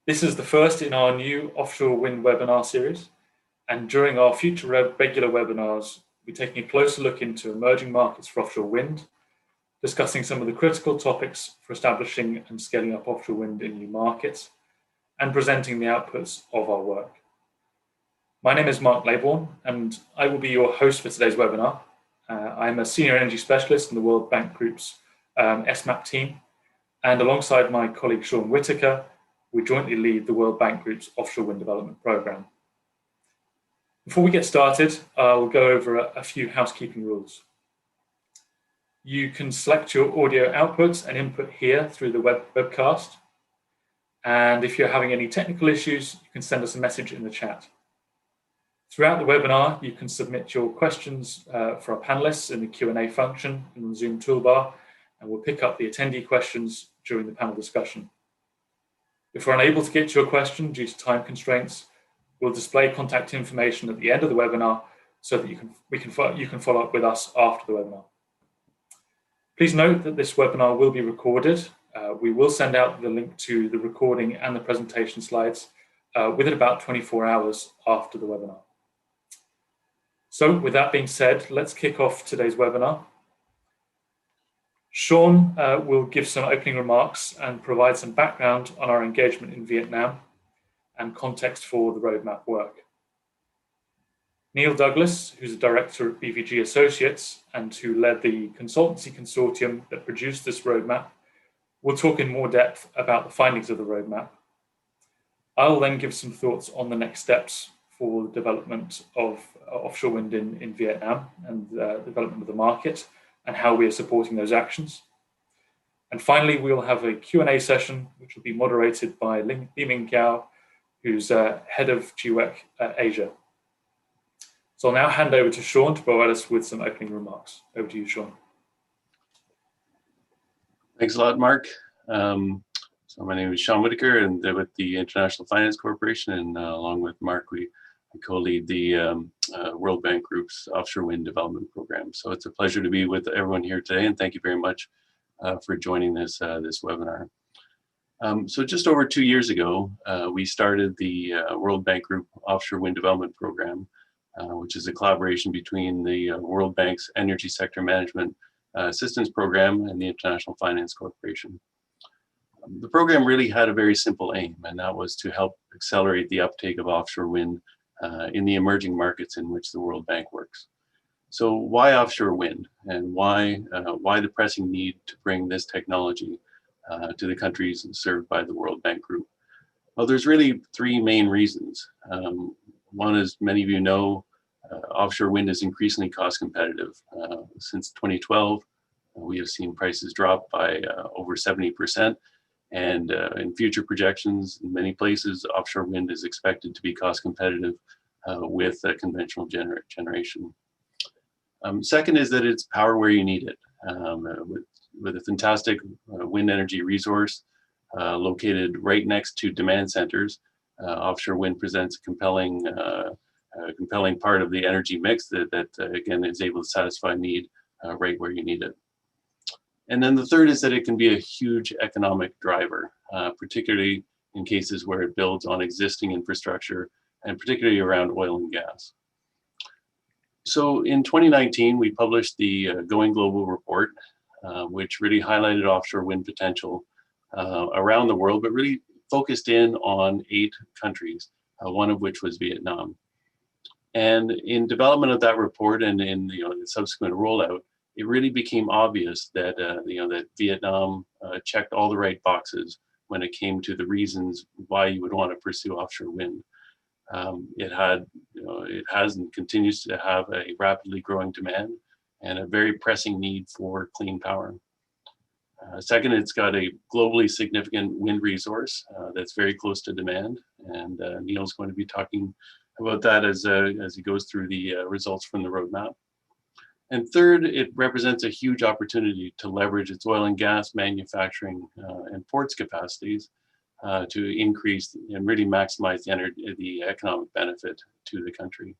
This is the first in our new Offshore Wind Webinar Series, and during our future regular webinars, we'll be taking a closer look into emerging markets for offshore wind, discussing some of the critical topics for establishing and scaling up offshore wind in new markets, and presenting the outputs of our work. My name is Mark Laybourne, and I will be your host for today's webinar. I'm a senior energy specialist in the World Bank Group's ESMAP team, and alongside my colleague Sean Whitaker, we jointly lead the World Bank Group's Offshore Wind Development Programme. Before we get started, I'll go over a few housekeeping rules. You can select your audio outputs and input here through the webcast. And if you're having any technical issues, you can send us a message in the chat. Throughout the webinar, you can submit your questions for our panelists in the Q&A function in the Zoom toolbar, and we'll pick up the attendee questions during the panel discussion. If we're unable to get to your question due to time constraints, we'll display contact information at the end of the webinar so that you can follow up with us after the webinar. Please note that this webinar will be recorded. We will send out the link to the recording and the presentation slides within about 24 hours after the webinar. So with that being said, let's kick off today's webinar. Sean will give some opening remarks and provide some background on our engagement in Vietnam and context for the roadmap work. Neil Douglas, who's a director at BVG Associates and who led the consultancy consortium that produced this roadmap, will talk in more depth about the findings of the roadmap. I'll then give some thoughts on the next steps for the development of offshore wind in Vietnam and the development of the market, and how we are supporting those actions. And finally, we'll have a Q&A session, which will be moderated by Li-Ming Gao, who's head of GWEC Asia. So I'll now hand over to Sean to provide us with some opening remarks. Over to you, Sean. Thanks a lot, Mark. So my name is Sean Whitaker, and with the International Finance Corporation, and along with Mark, I co-lead the World Bank Group's Offshore Wind Development Program. So it's a pleasure to be with everyone here today, and thank you very much for joining this webinar. So just over 2 years ago, we started the World Bank Group Offshore Wind Development Program, which is a collaboration between the World Bank's Energy Sector Management Assistance Program and the International Finance Corporation. The program really had a very simple aim, and that was to help accelerate the uptake of offshore wind in the emerging markets in which the World Bank works. So why offshore wind, and why the pressing need to bring this technology to the countries served by the World Bank Group? Well, there's really three main reasons. One, as many of you know, offshore wind is increasingly cost competitive. Since 2012, we have seen prices drop by over 70%. And in future projections, in many places, offshore wind is expected to be cost competitive with conventional generation. Second is that it's power where you need it. With a fantastic wind energy resource located right next to demand centers, offshore wind presents a compelling part of the energy mix that again is able to satisfy need right where you need it. And then the third is that it can be a huge economic driver, particularly in cases where it builds on existing infrastructure, and particularly around oil and gas. So in 2019, we published the Going Global report, which really highlighted offshore wind potential around the world, but really focused in on 8 countries, one of which was Vietnam. And in development of that report and in the subsequent rollout, it really became obvious that that Vietnam checked all the right boxes when it came to the reasons why you would want to pursue offshore wind. It has and continues to have a rapidly growing demand and a very pressing need for clean power. Second, it's got a globally significant wind resource that's very close to demand, and Neil's going to be talking about that as he goes through the results from the roadmap. And third, it represents a huge opportunity to leverage its oil and gas manufacturing and ports capacities to increase and really maximize the economic benefit to the country.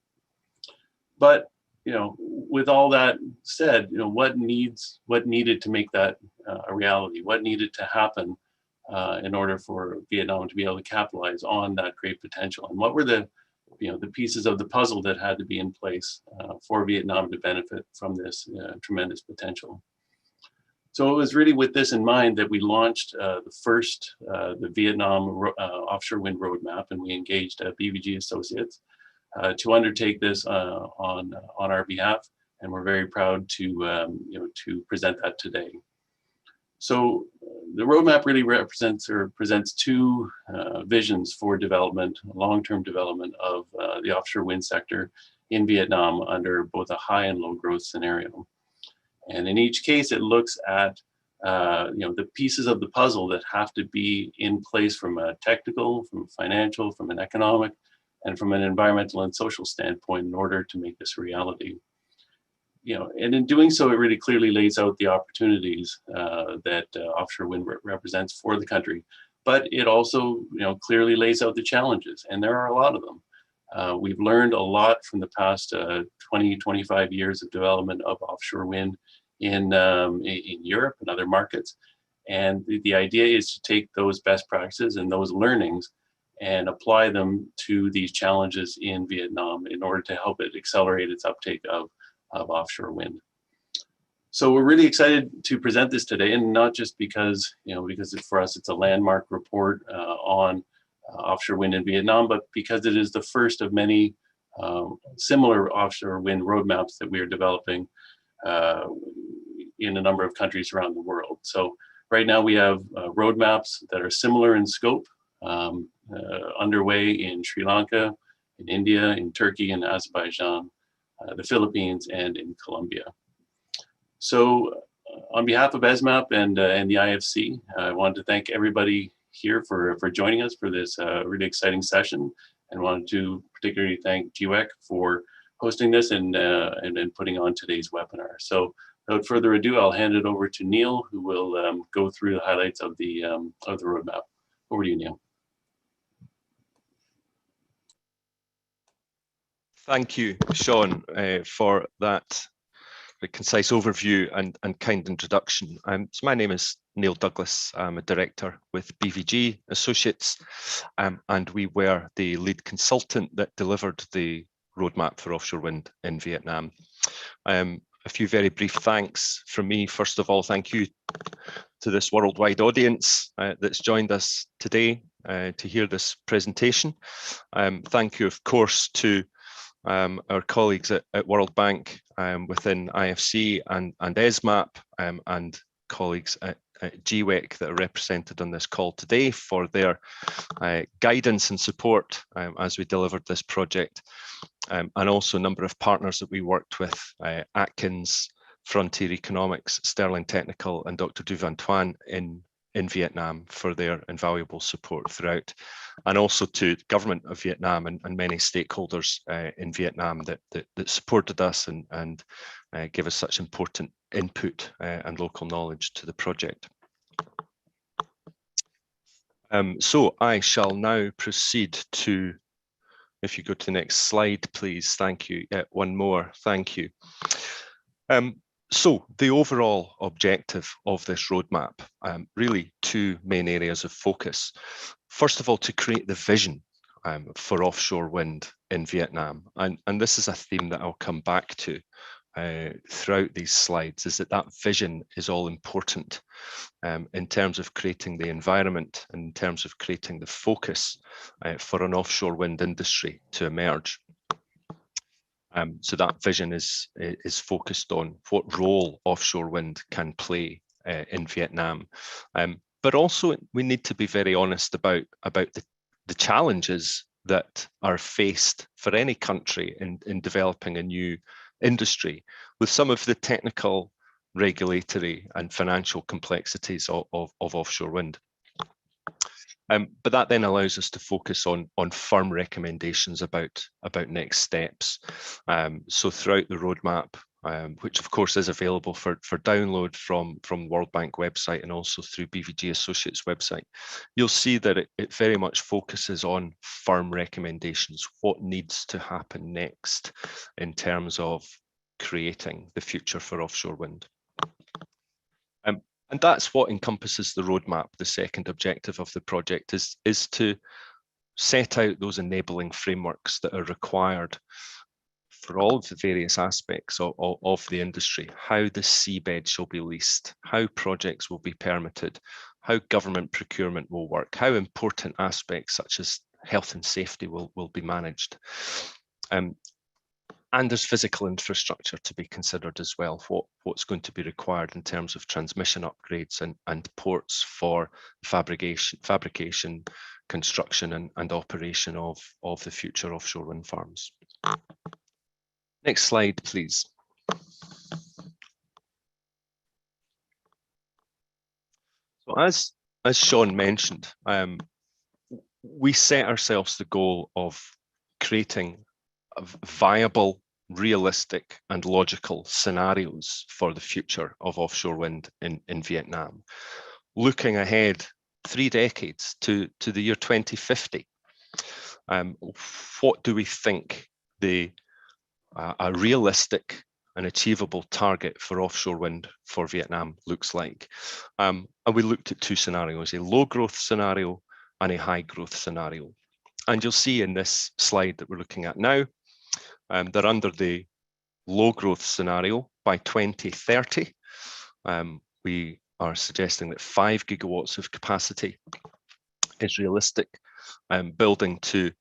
But with all that said, what needed to make that a reality? What needed to happen in order for Vietnam to be able to capitalize on that great potential. And what were the pieces of the puzzle that had to be in place for Vietnam to benefit from this tremendous potential. So it was really with this in mind that we launched the Vietnam Offshore Wind Roadmap, and we engaged BVG Associates to undertake this on our behalf, and we're very proud to present that today. So the roadmap really presents two visions for development, long-term development of the offshore wind sector in Vietnam under both a high and low growth scenario. And in each case, it looks at the pieces of the puzzle that have to be in place from a technical, from a financial, from an economic, and from an environmental and social standpoint in order to make this a reality. And in doing so, it really clearly lays out the opportunities that offshore wind represents for the country. But it also, clearly lays out the challenges, and there are a lot of them. We've learned a lot from the past 20, 25 years of development of offshore wind in Europe and other markets. And the idea is to take those best practices and those learnings and apply them to these challenges in Vietnam in order to help it accelerate its uptake of offshore wind. So we're really excited to present this today, and not just because, for us it's a landmark report on offshore wind in Vietnam, but because it is the first of many similar offshore wind roadmaps that we are developing in a number of countries around the world. So right now we have roadmaps that are similar in scope underway in Sri Lanka, in India, in Turkey, and Azerbaijan, the Philippines, and in Colombia. So on behalf of ESMAP and the IFC, I wanted to thank everybody here for joining us for this really exciting session, and wanted to particularly thank GWEC for hosting this and putting on today's webinar. So without further ado, I'll hand it over to Neil, who will go through the highlights of the roadmap. Over to you, Neil. Thank you, Sean, for that concise overview and kind introduction. So my name is Neil Douglas. I'm a director with BVG Associates, and we were the lead consultant that delivered the roadmap for offshore wind in Vietnam. A few very brief thanks from me. First of all, thank you to this worldwide audience that's joined us today to hear this presentation. Thank you, of course, to our colleagues at World Bank within IFC and ESMAP, and colleagues at GWEC that are represented on this call today for their guidance and support as we delivered this project, and also a number of partners that we worked with, Atkins, Frontier Economics, Sterling Technical, and Dr. Du Van Thuan in Vietnam for their invaluable support throughout, and also to the government of Vietnam and many stakeholders in Vietnam that supported us and gave us such important input and local knowledge to the project. So I shall now proceed to, if you go to the next slide, please. Thank you. One more. Thank you. So the overall objective of this roadmap, really two main areas of focus. First of all, to create the vision for offshore wind in Vietnam. And this is a theme that I'll come back to throughout these slides, is that vision is all important in terms of creating the environment, and in terms of creating the focus for an offshore wind industry to emerge. So that vision is focused on what role offshore wind can play in Vietnam. But also we need to be very honest about the challenges that are faced for any country in developing a new industry, with some of the technical, regulatory and financial complexities of offshore wind. But that then allows us to focus on firm recommendations about next steps. So throughout the roadmap, which of course is available for download from World Bank website and also through BVG Associates website, you'll see that it very much focuses on firm recommendations, what needs to happen next in terms of creating the future for offshore wind. And that's what encompasses the roadmap. The second objective of the project is to set out those enabling frameworks that are required for all of the various aspects of the industry, how the seabed shall be leased, how projects will be permitted, how government procurement will work, how important aspects such as health and safety will be managed. And there's physical infrastructure to be considered as well, what's going to be required in terms of transmission upgrades and ports for fabrication, construction and operation of the future offshore wind farms. Next slide, please. So as Sean mentioned, we set ourselves the goal of creating viable, realistic and logical scenarios for the future of offshore wind in Vietnam, looking ahead 3 decades to the year 2050. What do we think a realistic and achievable target for offshore wind for Vietnam looks like? And we looked at 2 scenarios, a low growth scenario and a high growth scenario. And you'll see in this slide that we're looking at now, that under the low growth scenario by 2030, we are suggesting that 5 gigawatts of capacity is realistic, building to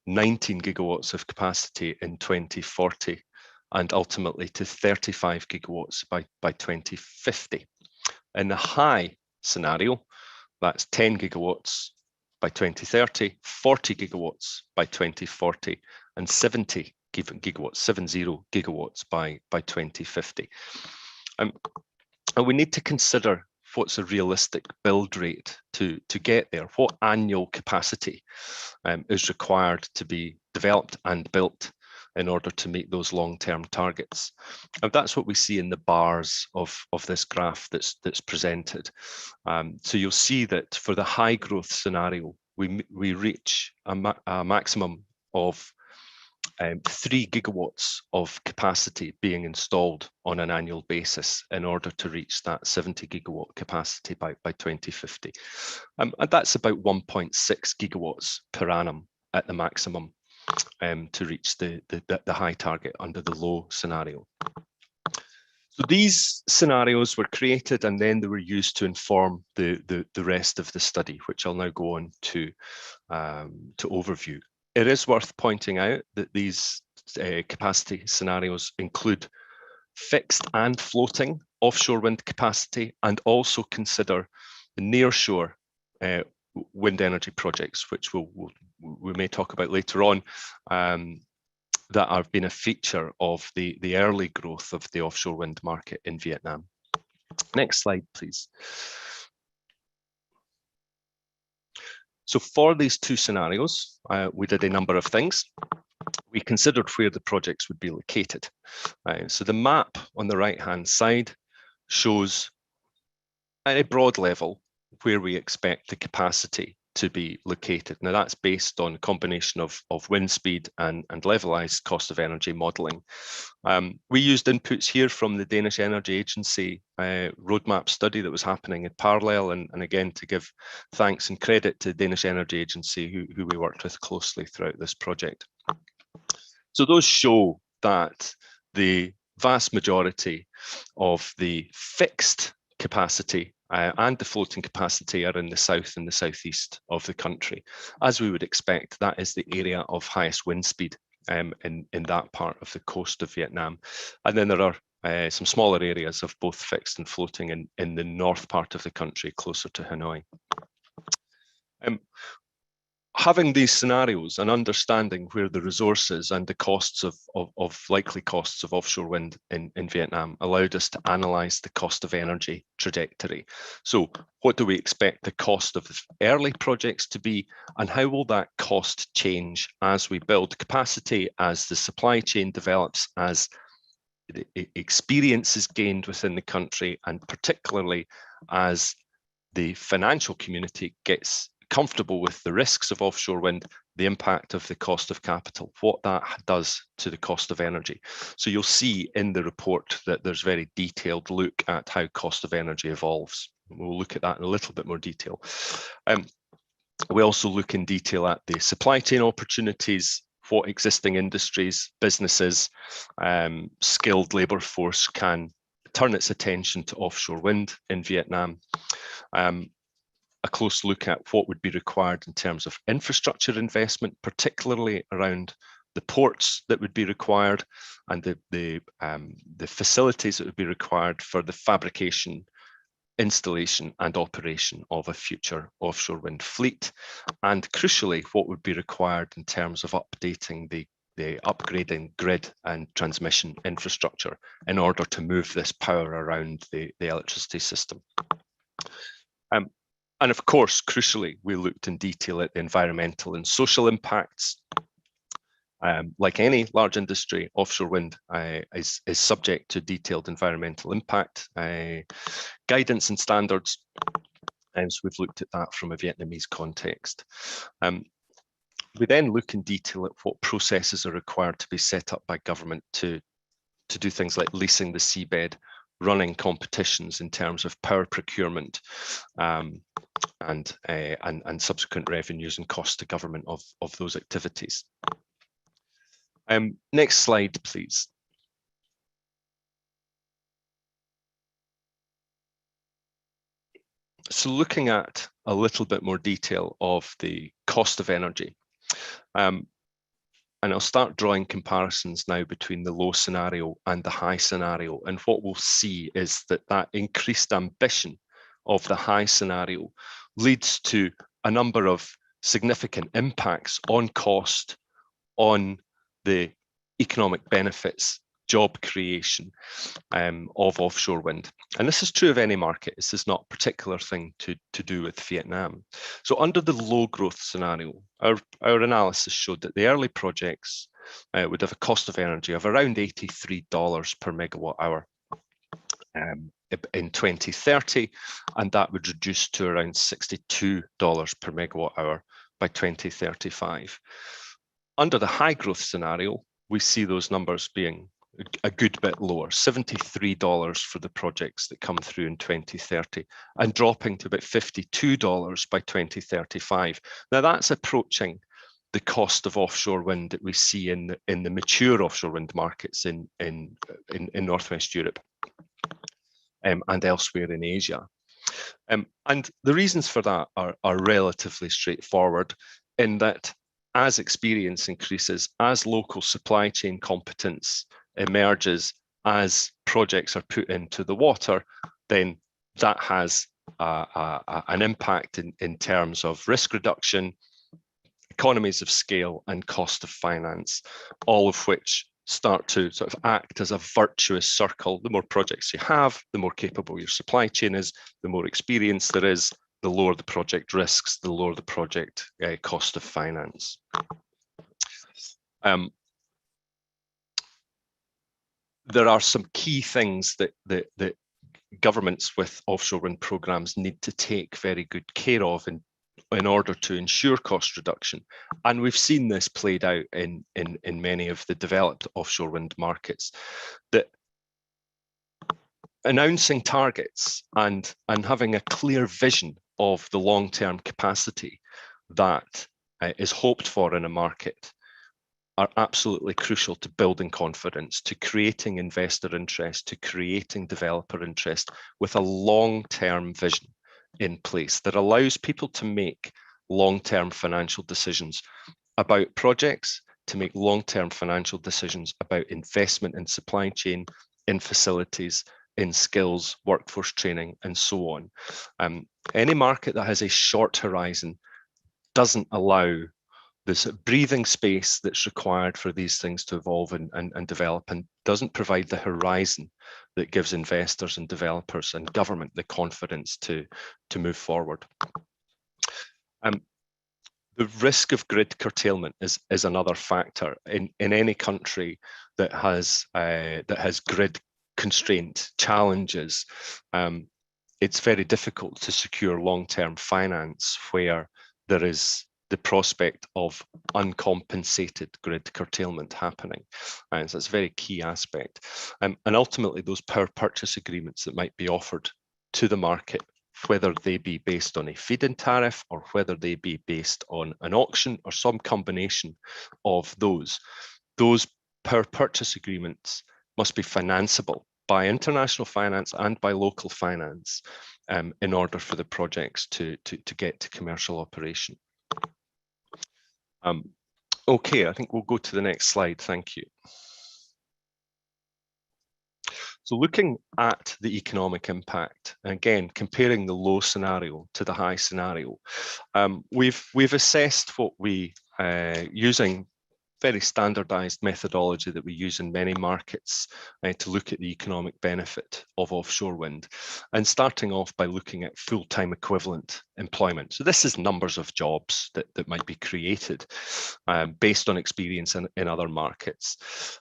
19 gigawatts of capacity in 2040, and ultimately to 35 gigawatts by 2050. In the high scenario, that's 10 gigawatts by 2030, 40 gigawatts by 2040, and 70 gigawatts by 2050. And we need to consider what's a realistic build rate to get there. What annual capacity is required to be developed and built in order to meet those long-term targets. And that's what we see in the bars of this graph that's presented. So you'll see that for the high growth scenario, we reach a maximum of 3 gigawatts of capacity being installed on an annual basis in order to reach that 70 gigawatt capacity by 2050. And that's about 1.6 gigawatts per annum at the maximum to reach the high target under the low scenario. So these scenarios were created and then they were used to inform the rest of the study, which I'll now go on to overview. It is worth pointing out that these capacity scenarios include fixed and floating offshore wind capacity, and also consider the nearshore wind energy projects, which we may talk about later on, that have been a feature of the early growth of the offshore wind market in Vietnam. Next slide, please. So for these 2 scenarios, we did a number of things. We considered where the projects would be located. So the map on the right-hand side shows at a broad level where we expect the capacity to be located. Now that's based on a combination of wind speed and levelized cost of energy modeling. We used inputs here from the Danish Energy Agency roadmap study that was happening in parallel, and again to give thanks and credit to the Danish Energy Agency who we worked with closely throughout this project. So those show that the vast majority of the fixed capacity and the floating capacity are in the south and the southeast of the country. As we would expect, that is the area of highest wind speed in that part of the coast of Vietnam. And then there are some smaller areas of both fixed and floating in the north part of the country, closer to Hanoi. Having these scenarios and understanding where the resources and the costs of likely costs of offshore wind in Vietnam allowed us to analyse the cost of energy trajectory. So what do we expect the cost of the early projects to be, and how will that cost change as we build capacity, as the supply chain develops, as the experience is gained within the country, and particularly as the financial community gets comfortable with the risks of offshore wind, the impact of the cost of capital, what that does to the cost of energy. So you'll see in the report that there's very detailed look at how cost of energy evolves We'll look at that in a little bit more detail. We also look in detail at the supply chain opportunities, what existing industries, businesses, skilled labour force can turn its attention to offshore wind in Vietnam. A close look at what would be required in terms of infrastructure investment, particularly around the ports that would be required and the facilities that would be required for the fabrication, installation and operation of a future offshore wind fleet, and crucially what would be required in terms of updating the upgrading grid and transmission infrastructure in order to move this power around the electricity system. And of course, crucially, we looked in detail at the environmental and social impacts. Like any large industry, offshore wind is subject to detailed environmental impact guidance and standards, and so we've looked at that from a Vietnamese context. We then look in detail at what processes are required to be set up by government to do things like leasing the seabed, running competitions in terms of power procurement, and subsequent revenues and costs to government of those activities. Next slide, please. So looking at a little bit more detail of the cost of energy. And I'll start drawing comparisons now between the low scenario and the high scenario. And what we'll see is that increased ambition of the high scenario leads to a number of significant impacts on cost, on the economic benefits, job creation of offshore wind. And this is true of any market. This is not a particular thing to do with Vietnam. So under the low growth scenario, our analysis showed that the early projects would have a cost of energy of around $83 per megawatt hour in 2030, and that would reduce to around $62 per megawatt hour by 2035. Under the high growth scenario, we see those numbers being a good bit lower, $73 for the projects that come through in 2030, and dropping to about $52 by 2035. Now that's approaching the cost of offshore wind that we see in the mature offshore wind markets in Northwest Europe and elsewhere in Asia. And the reasons for that are relatively straightforward, in that as experience increases, as local supply chain competence emerges, as projects are put into the water, then that has an impact in terms of risk reduction, economies of scale, and cost of finance, all of which start to sort of act as a virtuous circle. The more projects you have, the more capable your supply chain is, the more experience there is, the lower the project risks, the lower the project cost of finance. There are some key things that governments with offshore wind programs need to take very good care of in order to ensure cost reduction. And we've seen this played out in many of the developed offshore wind markets, that announcing targets and having a clear vision of the long-term capacity that is hoped for in a market are absolutely crucial to building confidence, to creating investor interest, to creating developer interest with a long-term vision in place that allows people to make long-term financial decisions about projects, to make long-term financial decisions about investment in supply chain, in facilities, in skills, workforce training, and so on. Any market that has a short horizon doesn't allow this breathing space that's required for these things to evolve and develop, and doesn't provide the horizon that gives investors and developers and government the confidence to move forward. The risk of grid curtailment is another factor in any country that has grid constraint challenges. It's very difficult to secure long-term finance where there is the prospect of uncompensated grid curtailment happening. And so it's a very key aspect. And ultimately, those power purchase agreements that might be offered to the market whether they be based on a feed-in tariff or whether they be based on an auction or some combination of those. Those power purchase agreements must be financeable by international finance and by local finance in order for the projects to get to commercial operation. Okay, I think we'll go to the next slide. Thank you. So looking at the economic impact, again, comparing the low scenario to the high scenario, we've assessed what we, using very standardized methodology that we use in many markets to look at the economic benefit of offshore wind, and starting off by looking at full-time equivalent employment. So this is numbers of jobs that might be created based on experience in other markets.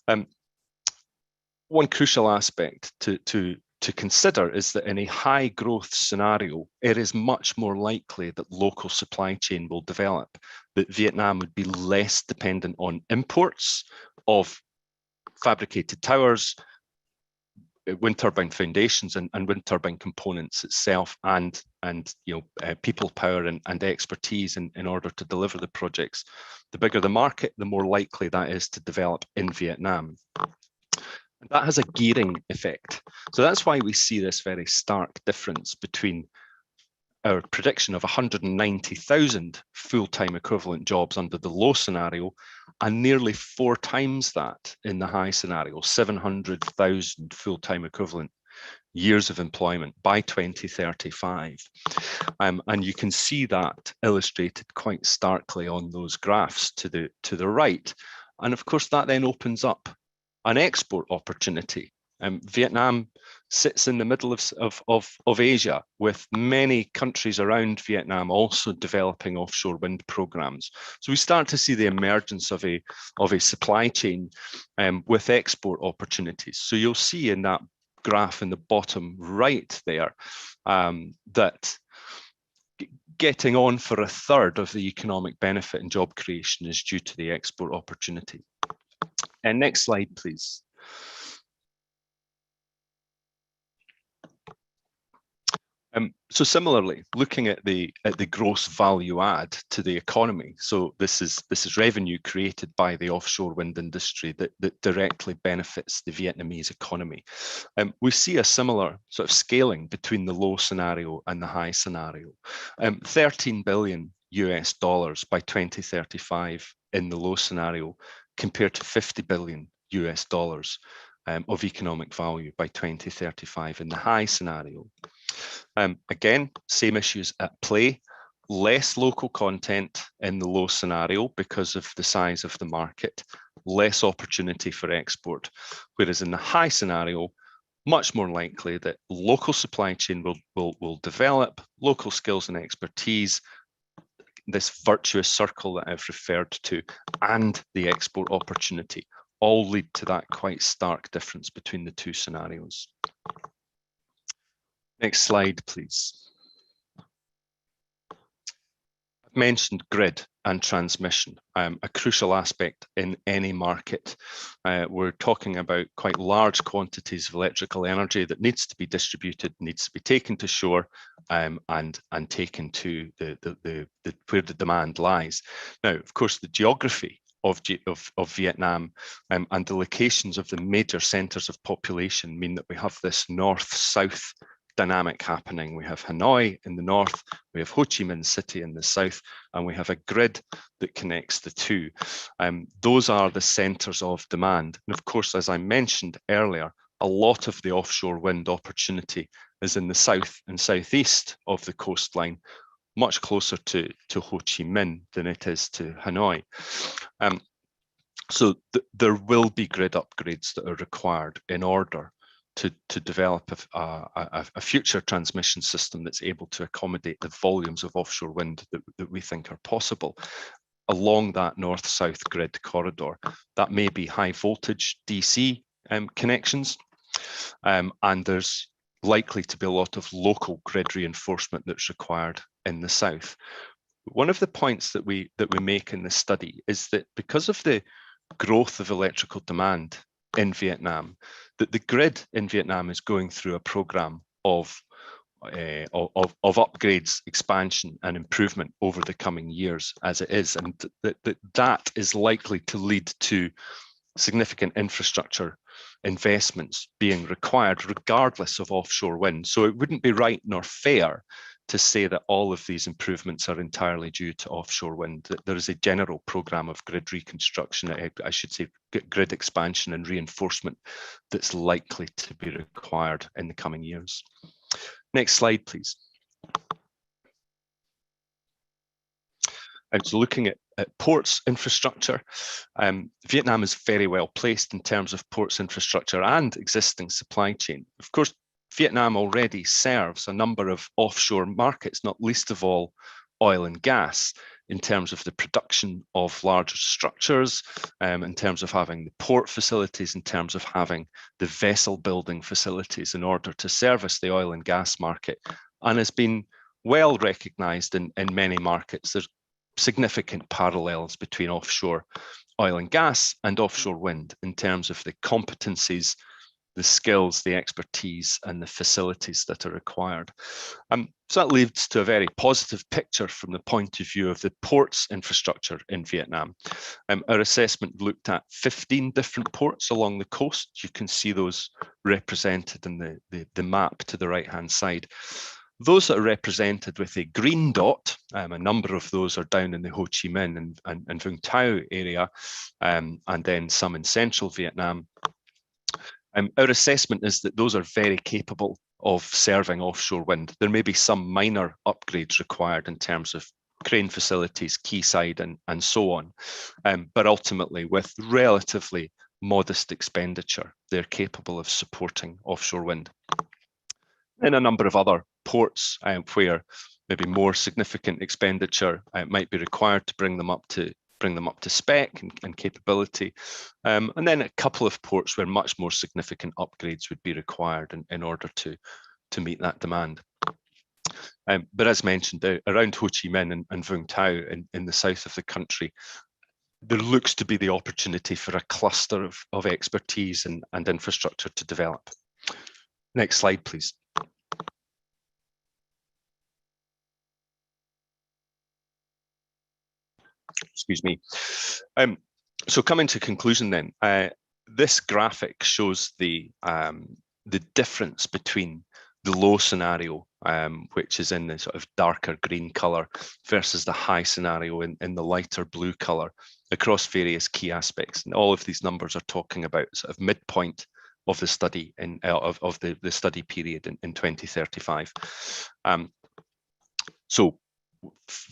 One crucial aspect to consider is that in a high growth scenario, it is much more likely that local supply chain will develop, that Vietnam would be less dependent on imports of fabricated towers, wind turbine foundations and wind turbine components itself, and people power and expertise in order to deliver the projects. The bigger the market, the more likely that is to develop in Vietnam. And that has a gearing effect. So that's why we see this very stark difference between our prediction of 190,000 full-time equivalent jobs under the low scenario and nearly 4 times that in the high scenario, 700,000 full-time equivalent years of employment by 2035. And you can see that illustrated quite starkly on those graphs to the right. And of course, that then opens up an export opportunity. Vietnam sits in the middle of Asia, with many countries around Vietnam also developing offshore wind programs. So we start to see the emergence of a supply chain with export opportunities. So you'll see in that graph in the bottom right there that getting on for 1/3 of the economic benefit and job creation is due to the export opportunity. And next slide, please. So similarly, looking at the gross value add to the economy. So this is revenue created by the offshore wind industry that directly benefits the Vietnamese economy. We see a similar sort of scaling between the low scenario and the high scenario. $13 billion by 2035 in the low scenario, compared to $50 billion of economic value by 2035 in the high scenario. Again, same issues at play, less local content in the low scenario because of the size of the market, less opportunity for export, whereas in the high scenario, much more likely that local supply chain will develop, local skills and expertise, this virtuous circle that I've referred to, and the export opportunity all lead to that quite stark difference between the two scenarios. Next slide, please. I've mentioned grid and transmission, a crucial aspect in any market. We're talking about quite large quantities of electrical energy that needs to be distributed, needs to be taken to shore, and taken to where the demand lies. Now, of course, the geography of Vietnam and the locations of the major centres of population mean that we have this north-south dynamic happening. We have Hanoi in the north, we have Ho Chi Minh City in the south, and we have a grid that connects the two. Those are the centres of demand. And of course, as I mentioned earlier, a lot of the offshore wind opportunity is in the south and southeast of the coastline, much closer to Ho Chi Minh than it is to Hanoi. So there will be grid upgrades that are required in order to develop a future transmission system that's able to accommodate the volumes of offshore wind that we think are possible along that north-south grid corridor. That may be high voltage DC connections, and there's likely to be a lot of local grid reinforcement that's required in the south. One of the points that we make in this study is that because of the growth of electrical demand in Vietnam, that the grid in Vietnam is going through a program of of upgrades, expansion and improvement over the coming years as it is, and that is likely to lead to significant infrastructure investments being required regardless of offshore wind. So it wouldn't be right nor fair to say that all of these improvements are entirely due to offshore wind. There is a general programme of grid reconstruction, I should say grid expansion and reinforcement, that's likely to be required in the coming years. Next slide, please. And so looking at ports infrastructure, Vietnam is very well placed in terms of ports infrastructure and existing supply chain. Of course, Vietnam already serves a number of offshore markets, not least of all oil and gas, in terms of the production of larger structures, in terms of having the port facilities, in terms of having the vessel building facilities in order to service the oil and gas market, and has been well recognised in many markets. There's significant parallels between offshore oil and gas and offshore wind in terms of the competencies, the skills, the expertise and the facilities that are required. So that leads to a very positive picture from the point of view of the ports infrastructure in Vietnam. Our assessment looked at 15 different ports along the coast. You can see those represented in the map to the right-hand side. Those that are represented with a green dot, a number of those are down in the Ho Chi Minh and Vung Tau area, and then some in central Vietnam. Our assessment is that those are very capable of serving offshore wind. There may be some minor upgrades required in terms of crane facilities, quayside and so on, but ultimately with relatively modest expenditure, they're capable of supporting offshore wind. And a number of other ports where maybe more significant expenditure might be required to bring them up to spec and capability, and then a couple of ports where much more significant upgrades would be required in order to meet that demand. But as mentioned, around Ho Chi Minh and Vung Tau in the south of the country, there looks to be the opportunity for a cluster of expertise and infrastructure to develop. Next slide, please. Excuse me. So coming to conclusion then, this graphic shows the difference between the low scenario, which is in the sort of darker green color, versus the high scenario in the lighter blue color across various key aspects. And all of these numbers are talking about sort of midpoint of the study of the study period in 2035. So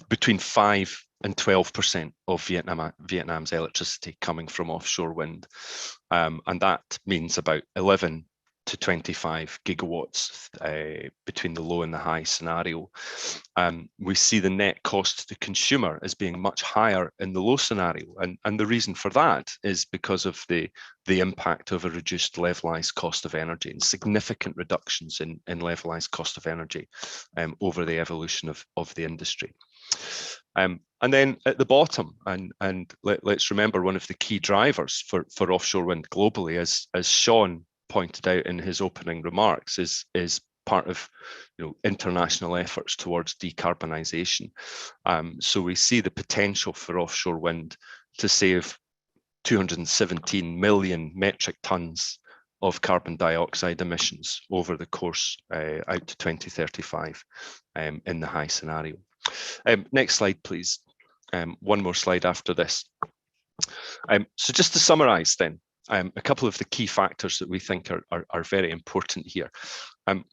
between 5 and 12% of Vietnam's electricity coming from offshore wind, and that means about 11 to 25 gigawatts between the low and the high scenario. We see the net cost to the consumer as being much higher in the low scenario, and the reason for that is because of the impact of a reduced levelized cost of energy and significant reductions in levelized cost of energy over the evolution of the industry. And then at the bottom, and let's remember, one of the key drivers for offshore wind globally, as Sean pointed out in his opening remarks, is part of international efforts towards decarbonisation. So we see the potential for offshore wind to save 217 million metric tons of carbon dioxide emissions over the course out to 2035 in the high scenario. Next slide, please. One more slide after this. So just to summarise then, a couple of the key factors that we think are very important here.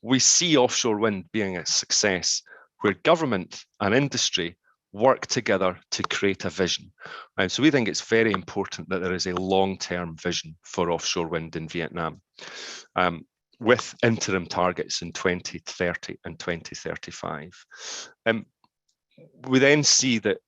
We see offshore wind being a success where government and industry work together to create a vision. So we think it's very important that there is a long-term vision for offshore wind in Vietnam, with interim targets in 2030 and 2035. We then see that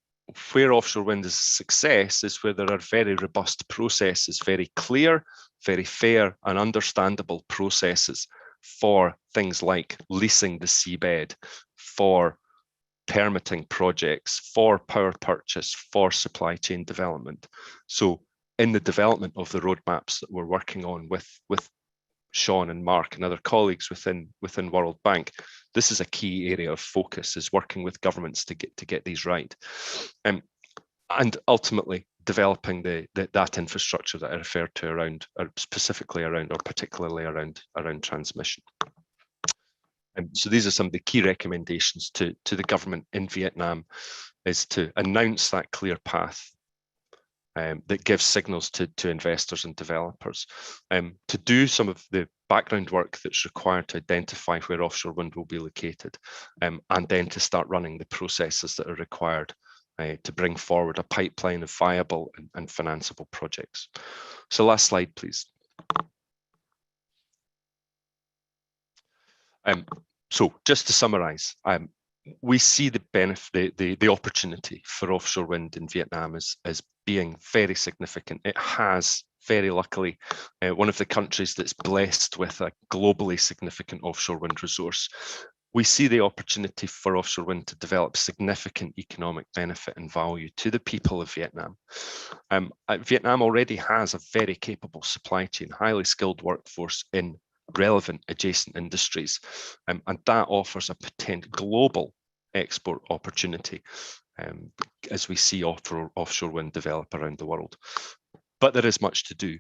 where offshore wind is a success is where there are very robust processes, very clear, very fair and understandable processes for things like leasing the seabed, for permitting projects, for power purchase, for supply chain development. So in the development of the roadmaps that we're working on with Sean and Mark and other colleagues within World Bank, this is a key area of focus, is working with governments to get these right, and ultimately developing that infrastructure that I referred to around, or specifically around, or particularly around transmission. So these are some of the key recommendations to the government in Vietnam, is to announce that clear path that gives signals to investors and developers, to do some of the background work that's required to identify where offshore wind will be located, and then to start running the processes that are required to bring forward a pipeline of viable and financeable projects. So last slide, please. So just to summarize, we see the benefit, the opportunity for offshore wind in Vietnam as being very significant. It has, very luckily, one of the countries that's blessed with a globally significant offshore wind resource. We see the opportunity for offshore wind to develop significant economic benefit and value to the people of Vietnam. Vietnam already has a very capable supply chain, highly skilled workforce in relevant adjacent industries, and that offers a potent global export opportunity as we see offshore wind develop around the world. But there is much to do.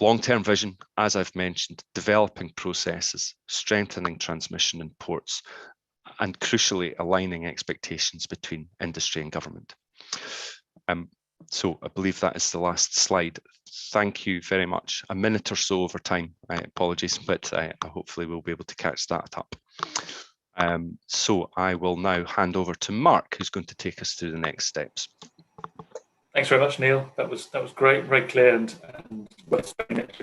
Long-term vision, as I've mentioned, developing processes, strengthening transmission and ports, and crucially aligning expectations between industry and government. So I believe that is the last slide. Thank you very much. A minute or so over time, apologies, but hopefully we'll be able to catch that up. So I will now hand over to Mark, who's going to take us through the next steps. Thanks very much, Neil. That was great, very clear, and worth spending it.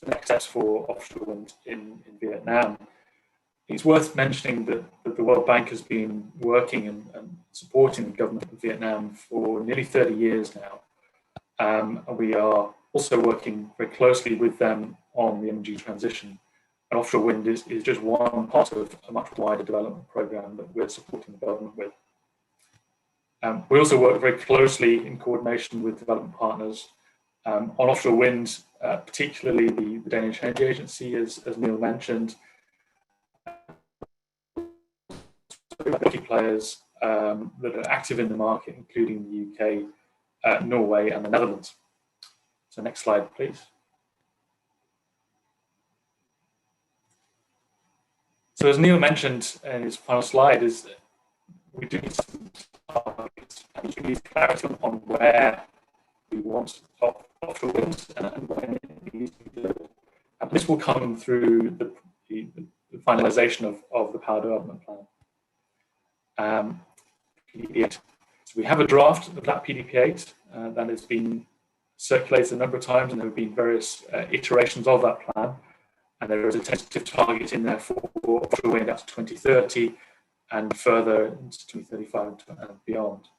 Next steps for offshore wind in Vietnam. It's worth mentioning that the World Bank has been working and supporting the government of Vietnam for nearly 30 years now. And we are also working very closely with them on the energy transition. And offshore wind is just one part of a much wider development program that we're supporting the government with. We also work very closely in coordination with development partners on offshore wind, particularly the Danish Energy Agency, as Neil mentioned. Key players that are active in the market, including the UK, Norway, and the Netherlands. So next slide, please. So as Neil mentioned in his final slide, is that we do need some targets, and we need clarity on where we want offshore wind and when it needs to be delivered. And this will come through the finalisation of the power development plan. PDP8. So we have a draft of that PDP8 that has been circulated a number of times, and there have been various iterations of that plan. And there is a tentative target in there for offshore wind out to 2030 and further into 2035 and beyond.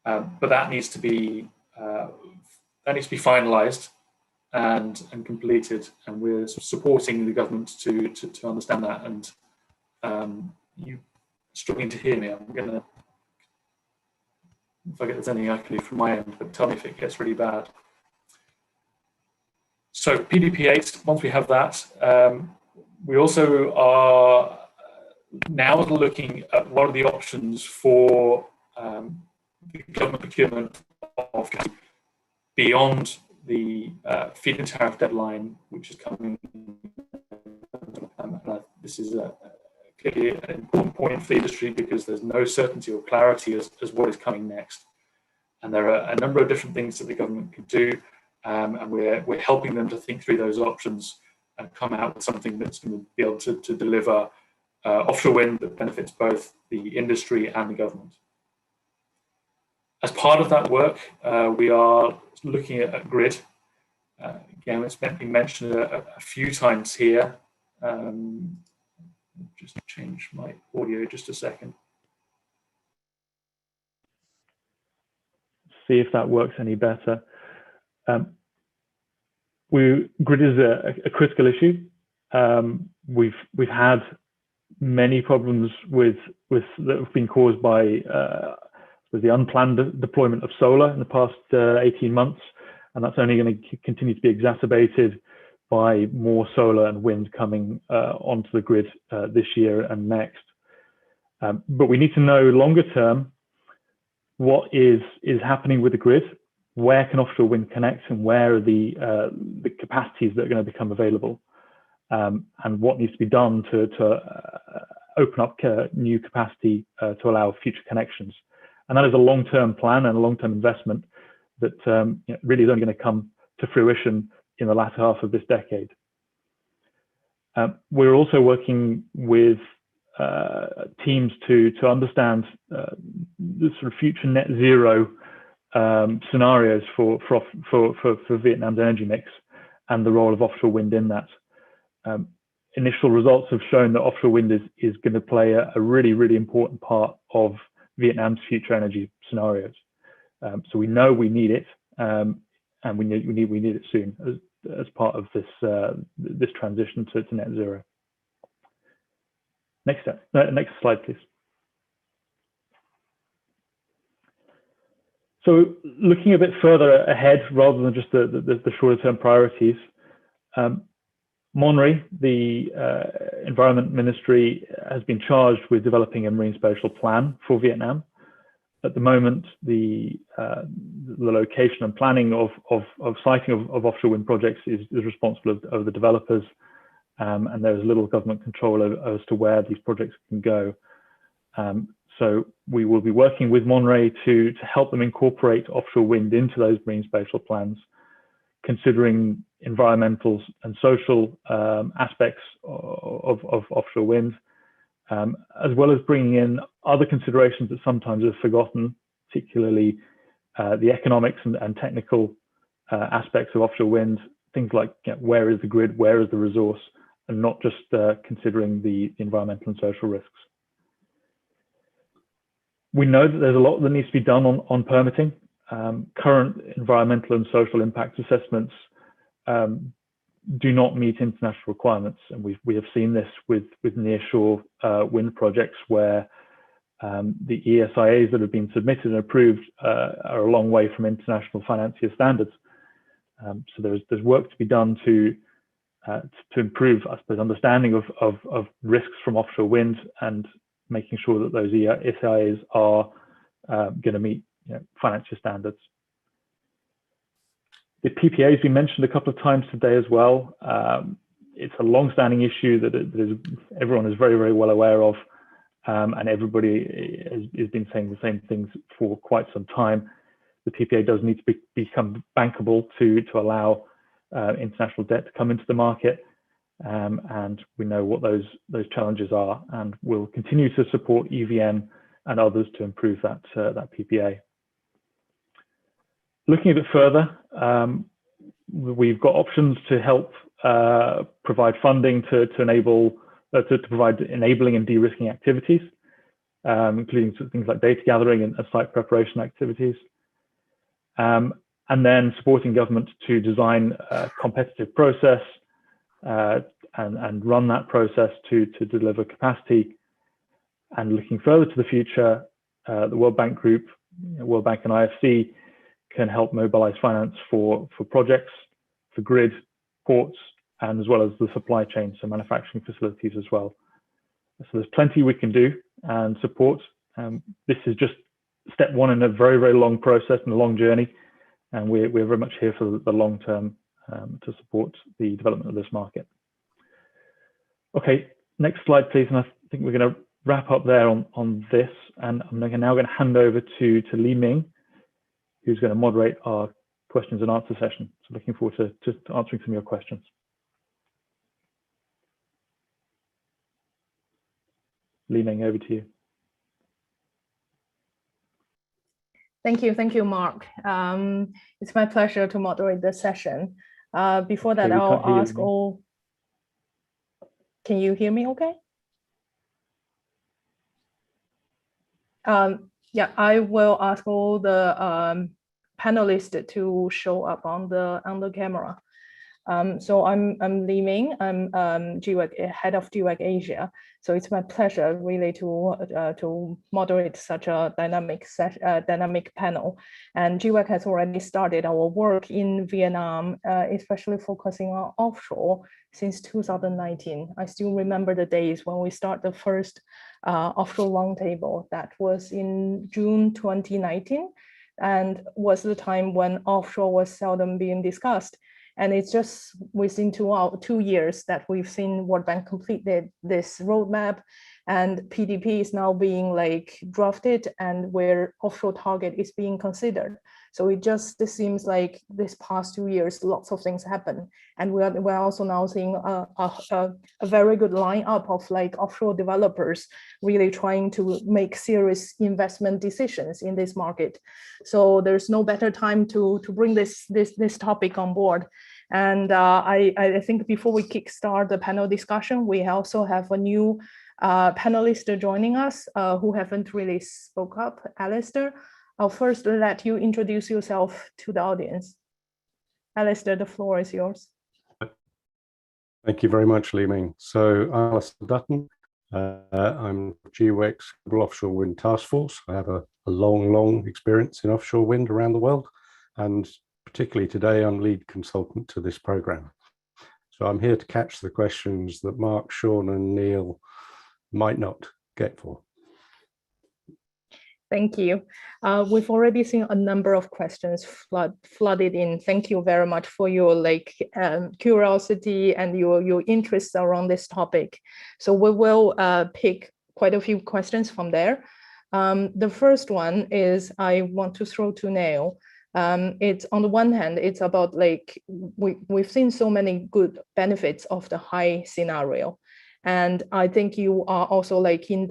But that needs to be finalised and completed, and we're supporting the government to understand that. And you struggling to hear me? I'm gonna, if I get there's anything I can do from my end, but tell me if it gets really bad. So PDP8, once we have that, we also are now looking at what are the options for the government procurement of gas beyond the feed-in tariff deadline, which is coming. This is clearly an important point for the industry because there's no certainty or clarity as what is coming next. And there are a number of different things that the government could do. And we're helping them to think through those options and come out with something that's going to be able to deliver offshore wind that benefits both the industry and the government. As part of that work, we are looking at grid. Again, it's been mentioned a few times here. Just change my audio just a second. See if that works any better. Grid is a critical issue. We've had many problems that have been caused by was the unplanned deployment of solar in the past 18 months, and that's only going to continue to be exacerbated by more solar and wind coming onto the grid this year and next. But we need to know longer term what is happening with the grid, where can offshore wind connect, and where are the capacities that are going to become available, and what needs to be done to open up new capacity to allow future connections. And that is a long-term plan and a long-term investment that really is only going to come to fruition in the latter half of this decade. We're also working with teams to understand the sort of future net zero scenarios for Vietnam's energy mix and the role of offshore wind in that. Initial results have shown that offshore wind is going to play a really, really important part of Vietnam's future energy scenarios. So we know we need it, and we need it soon as part of this transition to net zero. Next slide, please. So looking a bit further ahead, rather than just the shorter term priorities, MONRE, the Environment Ministry, has been charged with developing a marine spatial plan for Vietnam. At the moment, the location and planning of siting of offshore wind projects is responsible of the developers, and there is little government control as to where these projects can go. So we will be working with MONRE to help them incorporate offshore wind into those marine spatial plans, considering environmental and social aspects of offshore wind, as well as bringing in other considerations that sometimes are forgotten, particularly the economics and technical aspects of offshore wind, things like where is the grid, where is the resource, and not just considering the environmental and social risks. We know that there's a lot that needs to be done on permitting. Current environmental and social impact assessments do not meet international requirements, and we have seen this with nearshore wind projects where the ESIAs that have been submitted and approved are a long way from international financier standards. So there's work to be done to improve, I suppose, understanding of risks from offshore wind and making sure that those ESIAs are going to meet financial standards. The PPA has been mentioned a couple of times today as well. It's a long-standing issue that everyone is very, very well aware of, and everybody has been saying the same things for quite some time. The PPA does need to become bankable to allow international debt to come into the market, and we know what those challenges are, and we'll continue to support EVN and others to improve that PPA. Looking a bit further, we've got options to help provide funding to provide enabling and de-risking activities, including things like data gathering and site preparation activities, and then supporting government to design a competitive process and run that process to deliver capacity. And looking further to the future, the World Bank Group, World Bank and IFC can help mobilize finance for projects, for grid, ports, and as well as the supply chain, so manufacturing facilities as well. So there's plenty we can do and support. This is just step one in a very, very long process and a long journey, and we're very much here for the long term to support the development of this market. Okay, next slide, please. And I think we're going to wrap up there on this, and I'm now going to hand over to Li Ming, who's going to moderate our questions and answer session. So looking forward to answering some of your questions. Li Ming, over to you. Thank you, Mark. It's my pleasure to moderate this session. Before that, I'll ask all. Can you hear me okay? Yeah, I will ask all the panelists to show up on the camera. So I'm Li Ming. I'm GWEC, head of GWEC Asia. So it's my pleasure really to moderate such a dynamic panel. And GWEC has already started our work in Vietnam, especially focusing on offshore since 2019. I still remember the days when we started the first offshore roundtable. That was in June 2019, and was the time when offshore was seldom being discussed. And it's just within 2 years that we've seen World Bank completed this roadmap, and PDP is now being like drafted, and where offshore target is being considered. So this seems like this past 2 years, lots of things happen. And we're also now seeing a very good lineup of like offshore developers really trying to make serious investment decisions in this market. So there's no better time to bring this topic on board. And I think before we kickstart the panel discussion, we also have a new panelist joining us who haven't really spoke up. Alistair, I'll first let you introduce yourself to the audience. Alistair, the floor is yours. Thank you very much, Li Ming. So I'm Alistair Dutton. I'm GWEC's Global Offshore Wind Task Force. I have a long experience in offshore wind around the world, and particularly today I'm lead consultant to this program. So I'm here to catch the questions that Mark, Sean and Neil might not get for. Thank you. We've already seen a number of questions flooded in. Thank you very much for your curiosity and your interest around this topic. So we will pick quite a few questions from there. The first one is I want to throw to Neil. It's on the one hand, it's about like we've seen so many good benefits of the high scenario, and I think you are also like in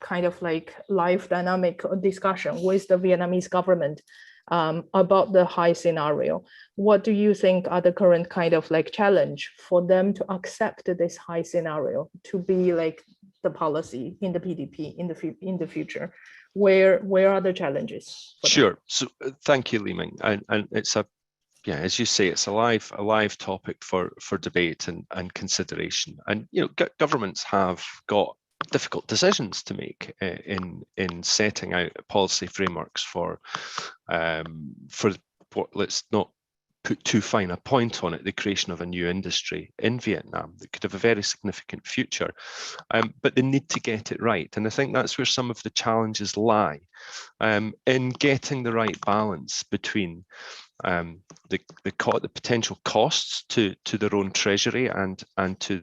kind of like live dynamic discussion with the Vietnamese government about the high scenario. What do you think are the current kind of like challenge for them to accept this high scenario to be like the policy in the PDP in the future? Where are the challenges? Sure. So thank you, Li Ming. And it's as you say, it's a live topic for debate and consideration. And governments have got difficult decisions to make in setting out policy frameworks for what, let's not put too fine a point on it, the creation of a new industry in Vietnam that could have a very significant future, but they need to get it right. And I think that's where some of the challenges lie, in getting the right balance between the potential costs to their own treasury and to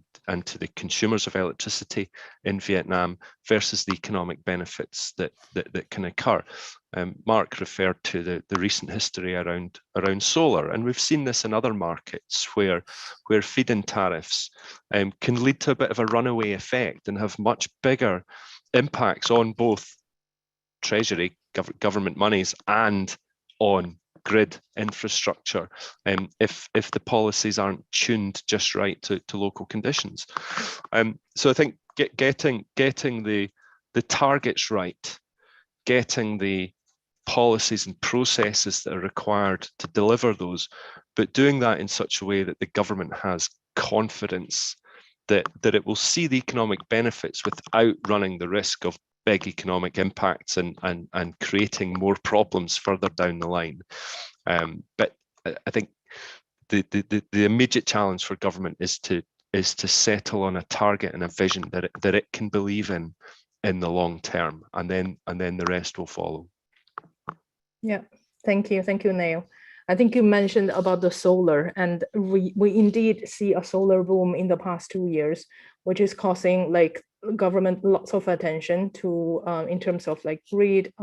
the consumers of electricity in Vietnam versus the economic benefits that can occur. Mark referred to the recent history around solar, and we've seen this in other markets where feed-in tariffs can lead to a bit of a runaway effect and have much bigger impacts on both treasury, government monies, and on grid infrastructure if the policies aren't tuned just right to local conditions. So I think getting the targets right, getting the policies and processes that are required to deliver those, but doing that in such a way that the government has confidence that it will see the economic benefits without running the risk of big economic impacts and creating more problems further down the line. But I think the immediate challenge for government is to settle on a target and a vision that it can believe in the long term, and then the rest will follow. Yeah, thank you, Neil. I think you mentioned about the solar, and we indeed see a solar boom in the past 2 years, which is causing like government lots of attention to in terms of like grid,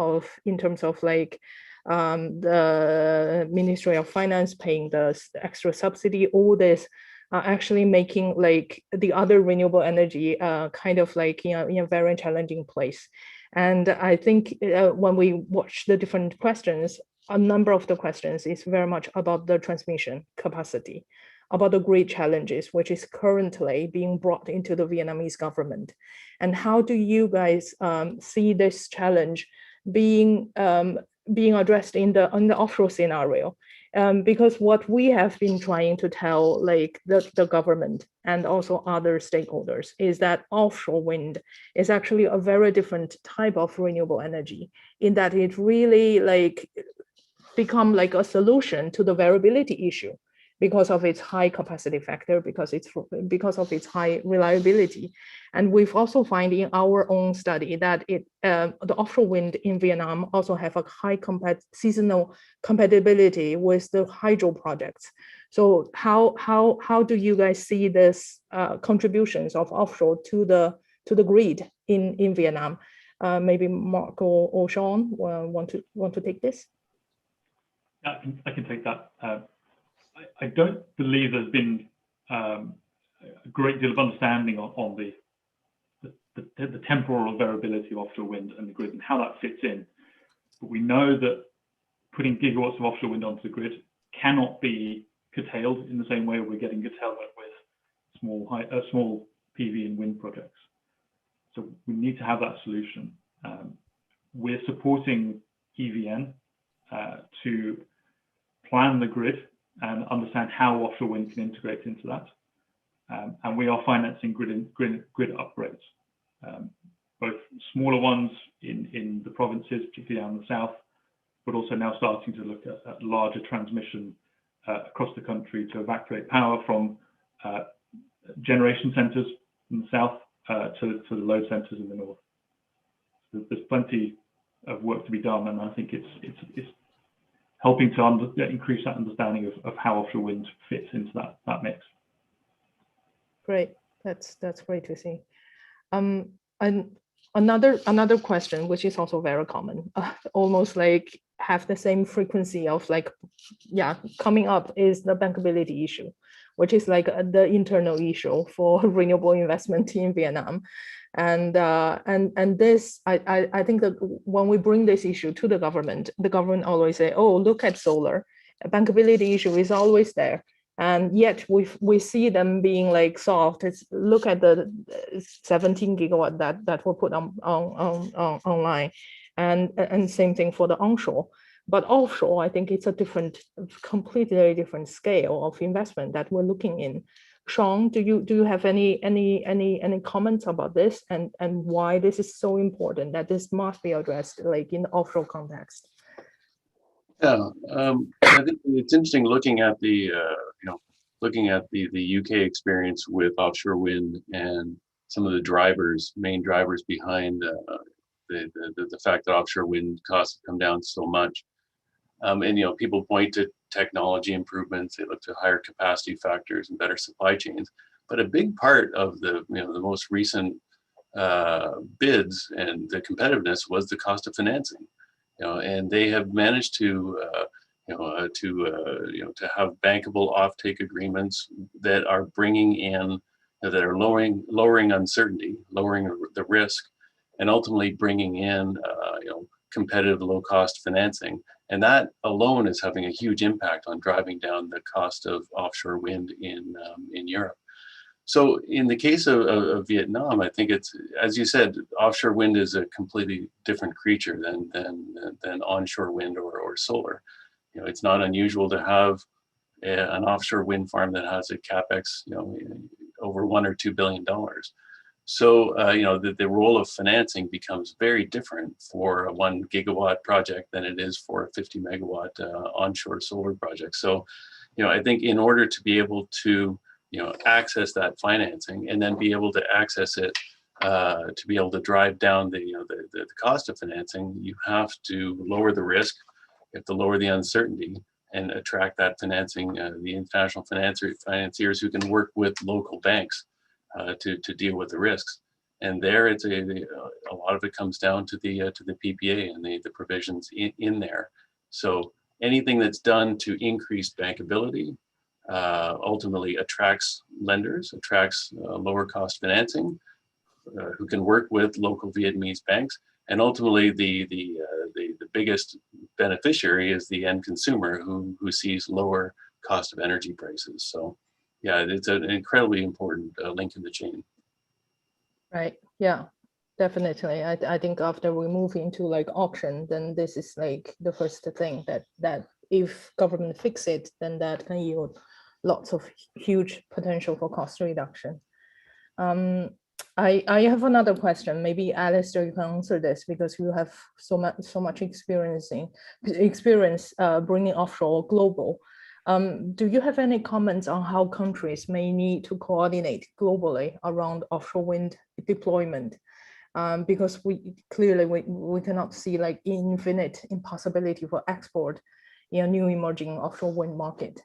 in terms of like the Ministry of Finance paying the extra subsidy. All this actually making like the other renewable energy kind of like in a very challenging place. And I think when we watch the different questions, a number of the questions is very much about the transmission capacity, about the grid challenges, which is currently being brought into the Vietnamese government. And how do you guys see this challenge being being addressed in the offshore scenario. Because what we have been trying to tell like the government and also other stakeholders is that offshore wind is actually a very different type of renewable energy, in that it really like become like a solution to the variability issue because of its high capacity factor, because of its high reliability. And we've also found in our own study that the offshore wind in Vietnam also have a high seasonal compatibility with the hydro projects. So how do you guys see this contributions of offshore to the grid in Vietnam? Maybe Mark or Sean want to take this? Yeah, I can take that. I don't believe there's been a great deal of understanding on the temporal variability of offshore wind and the grid and how that fits in. But we know that putting gigawatts of offshore wind onto the grid cannot be curtailed in the same way we're getting curtailment with small PV and wind projects. So we need to have that solution. We're supporting EVN to plan the grid and understand how offshore wind can integrate into that. And we are financing grid upgrades, both smaller ones in the provinces, particularly down the south, but also now starting to look at larger transmission across the country to evacuate power from generation centres in the south to the load centres in the north. So there's plenty of work to be done, and I think it's helping to increase that understanding of how offshore wind fits into that mix. Great, that's great to see. And another question, which is also very common, almost like have the same frequency of like, coming up, is the bankability issue, which is like the internal issue for renewable investment in Vietnam. And this, I think that when we bring this issue to the government always say, oh, look at solar. A bankability issue is always there. And yet we see them being like solved. Look at the 17 gigawatt that were put online, and same thing for the onshore. But offshore, I think it's a completely different scale of investment that we're looking in. Sean, do you have any comments about this and why this is so important that this must be addressed like in the offshore context? Yeah, I think it's interesting looking at the UK experience with offshore wind and some of the main drivers behind the fact that offshore wind costs have come down so much. And people point to technology improvements, they look to higher capacity factors and better supply chains. But a big part of the most recent bids and the competitiveness was the cost of financing. And they have managed to have bankable offtake agreements that are bringing in, that are lowering uncertainty, lowering the risk, and ultimately bringing in competitive low-cost financing. And that alone is having a huge impact on driving down the cost of offshore wind in Europe. So in the case of Vietnam, I think it's, as you said, offshore wind is a completely different creature than onshore wind or solar. It's not unusual to have an offshore wind farm that has a capex, over $1 or $2 billion. So the role of financing becomes very different for a 1 gigawatt project than it is for a 50 megawatt onshore solar project. So, I think in order to be able to access that financing and then be able to access it to be able to drive down the cost of financing, you have to lower the risk, you have to lower the uncertainty and attract that financing, the international financiers who can work with local banks to deal with the risks. And there it's a lot of it comes down to the PPA and the provisions in there. So anything that's done to increase bankability ultimately attracts lenders, attracts lower cost financing, who can work with local Vietnamese banks, and ultimately the biggest beneficiary is the end consumer who sees lower cost of energy prices. So yeah, it's an incredibly important link in the chain. Right. Yeah. Definitely. I think after we move into like auction, then this is like the first thing that if government fix it, then that can yield lots of huge potential for cost reduction. I have another question. Maybe Alistair, you can answer this because you have so much experience bringing offshore global. Do you have any comments on how countries may need to coordinate globally around offshore wind deployment? Because we cannot see like infinite impossibility for export in a new emerging offshore wind market.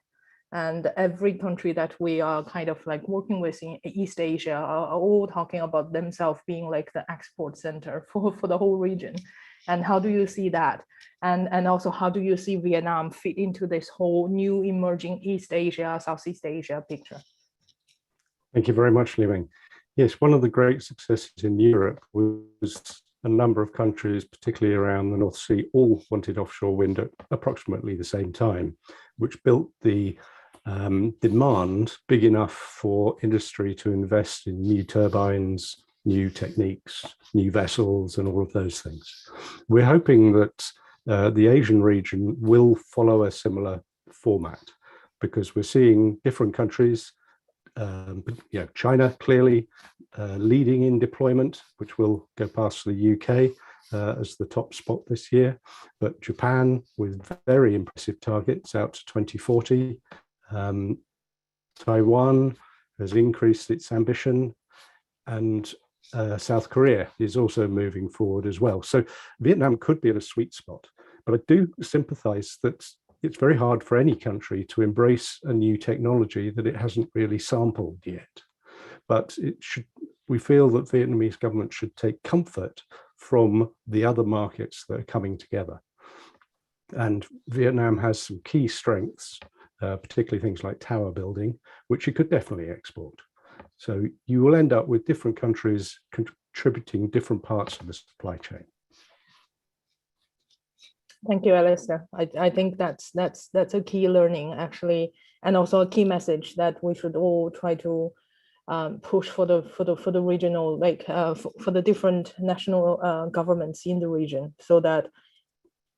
And every country that we are kind of like working with in East Asia are all talking about themselves being like the export center for the whole region. And how do you see that? And also, how do you see Vietnam fit into this whole new emerging East Asia, Southeast Asia picture? Thank you very much, Li Ming. Yes, one of the great successes in Europe was a number of countries, particularly around the North Sea, all wanted offshore wind at approximately the same time, which built the demand big enough for industry to invest in new turbines, new techniques, new vessels, and all of those things. We're hoping that the Asian region will follow a similar format, because we're seeing different countries, China clearly leading in deployment, which will go past the UK as the top spot this year, but Japan with very impressive targets out to 2040. Taiwan has increased its ambition, and South Korea is also moving forward as well. So Vietnam could be at a sweet spot, but I do sympathize that it's very hard for any country to embrace a new technology that it hasn't really sampled yet. But we feel that Vietnamese government should take comfort from the other markets that are coming together. And Vietnam has some key strengths, particularly things like tower building, which you could definitely export. So you will end up with different countries contributing different parts of the supply chain. Thank you, Alistair. I think that's a key learning, actually, and also a key message that we should all try to push for the regional, like for the different national governments in the region, so that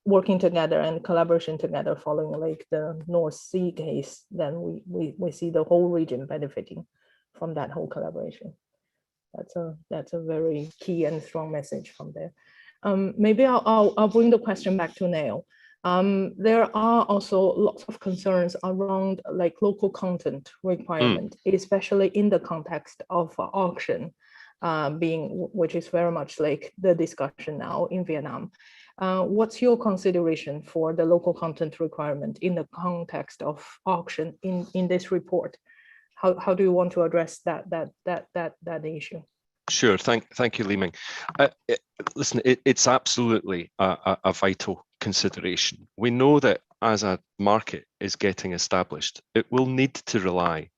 working together and collaboration together, following like the North Sea case, then we see the whole region benefiting from that whole collaboration. That's a very key and strong message from there. Maybe I'll bring the question back to Neil. There are also lots of concerns around like local content requirement, especially in the context of auction, which is very much like the discussion now in Vietnam. What's your consideration for the local content requirement in the context of auction in this report? How do you want to address that issue? Sure, thank you, Li Ming. Listen, it's absolutely a vital consideration. We know that as a market is getting established, it will need to rely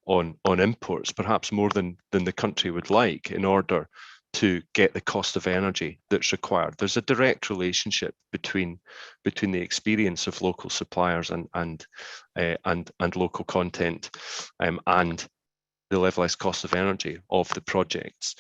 on imports, perhaps more than the country would like, in order to get the cost of energy that's required. There's a direct relationship between the experience of local suppliers and local content and the levelized cost of energy of the projects.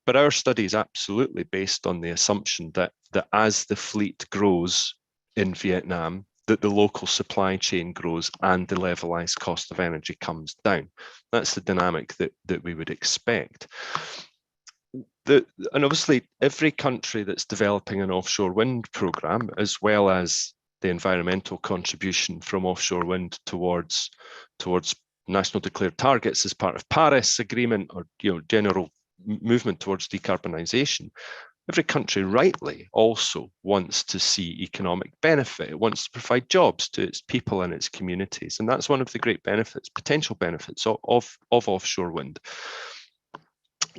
But our study is absolutely based on the assumption that as the fleet grows in Vietnam, that the local supply chain grows and the levelized cost of energy comes down. That's the dynamic that we would expect. And obviously, every country that's developing an offshore wind program, as well as the environmental contribution from offshore wind towards national declared targets as part of Paris Agreement, or general movement towards decarbonisation, every country rightly also wants to see economic benefit. It wants to provide jobs to its people and its communities, and that's one of the great benefits, potential benefits of offshore wind.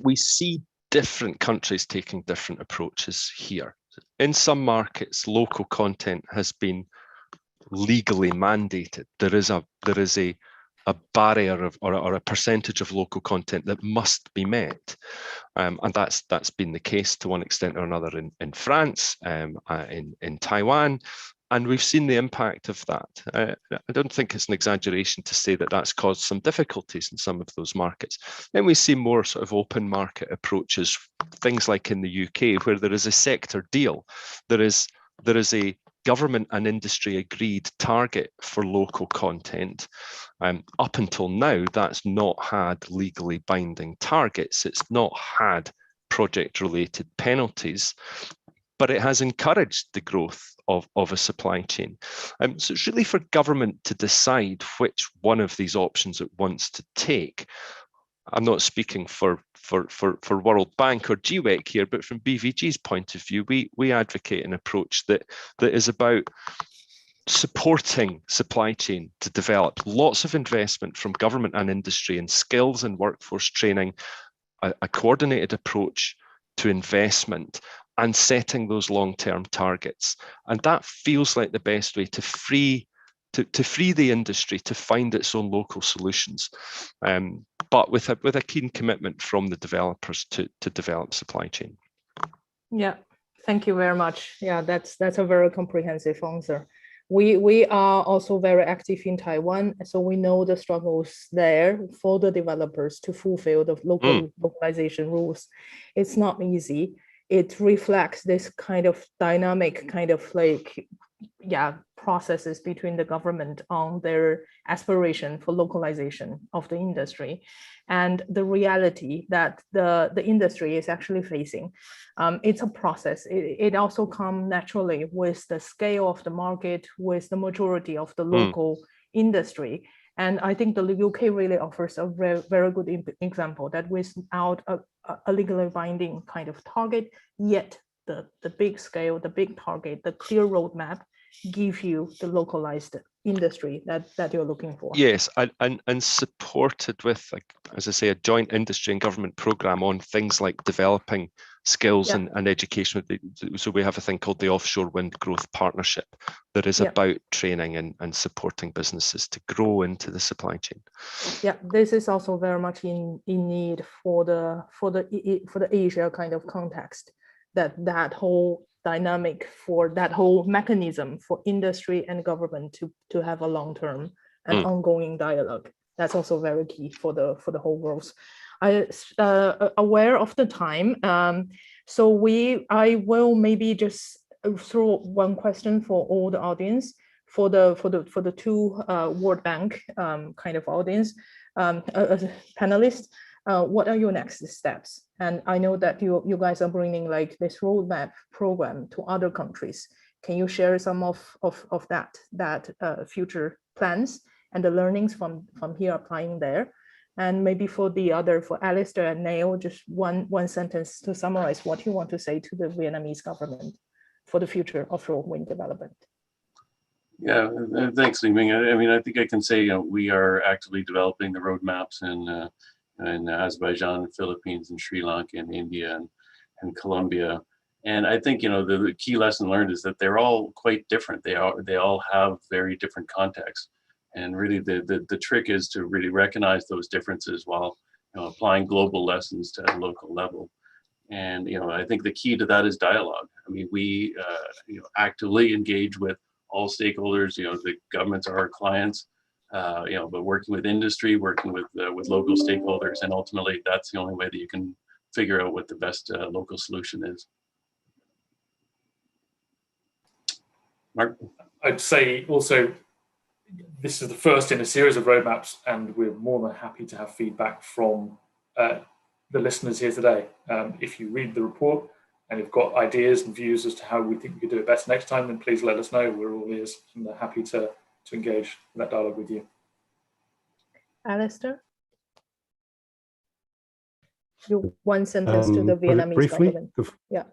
We see different countries taking different approaches here. In some markets, local content has been legally mandated. There is a barrier or a percentage of local content that must be met, and that's been the case to one extent or another in France, in Taiwan, And we've seen the impact of that. I don't think it's an exaggeration to say that that's caused some difficulties in some of those markets. Then we see more sort of open market approaches, things like in the UK, where there is a sector deal. There is a government and industry agreed target for local content. Up until now, that's not had legally binding targets. It's not had project-related penalties, but it has encouraged the growth of a supply chain. So it's really for government to decide which one of these options it wants to take. I'm not speaking for World Bank or GWEC here, but from BVG's point of view, we advocate an approach that is about supporting supply chain to develop. Lots of investment from government and industry in skills and workforce training, a coordinated approach to investment, and setting those long-term targets. And that feels like the best way to free the industry to find its own local solutions, but with a keen commitment from the developers to develop supply chain. Yeah, thank you very much. Yeah, that's a very comprehensive answer. We are also very active in Taiwan, so we know the struggles there for the developers to fulfill the localization rules. It's not easy. It reflects this kind of dynamic processes between the government on their aspiration for localization of the industry and the reality that the industry is actually facing. It's a process. It also comes naturally with the scale of the market, with the majority of the local industry. And I think the UK really offers a very good example that without a legally binding kind of target, yet the big scale, the big target, the clear roadmap give you the localized industry that you're looking for. Yes, and supported with, like, as I say, a joint industry and government program on things like developing skills and education. So we have a thing called the Offshore Wind Growth Partnership that is about training and supporting businesses to grow into the supply chain. Yeah, this is also very much in need for the Asia kind of context, that whole dynamic, for that whole mechanism for industry and government to have a long-term and ongoing dialogue. That's also very key for the whole growth. I aware of the time, so I will maybe just throw one question for all the audience, for the two World Bank kind of audience, panelists. What are your next steps? And I know that you guys are bringing like this roadmap program to other countries. Can you share some of that future plans and the learnings from here applying there? And maybe for Alistair and Neil, just one sentence to summarize what you want to say to the Vietnamese government for the future offshore wind development. Yeah, thanks, Li Ming. I mean, I think I can say we are actively developing the roadmaps in Azerbaijan, Philippines, and Sri Lanka, and India, and Colombia. And I think the key lesson learned is that they're all quite different. They all have very different contexts. And really, the trick is to really recognize those differences while applying global lessons to a local level. And I think the key to that is dialogue. I mean, we actively engage with all stakeholders. The governments are our clients, but working with industry, working with local stakeholders, and ultimately, that's the only way that you can figure out what the best local solution is. Mark? I'd say also, this is the first in a series of roadmaps, and we're more than happy to have feedback from the listeners here today. If you read the report and you've got ideas and views as to how we think we could do it best next time, then please let us know. We're all ears and happy to engage in that dialogue with you. Alistair? One sentence to the Vietnamese government. Yeah.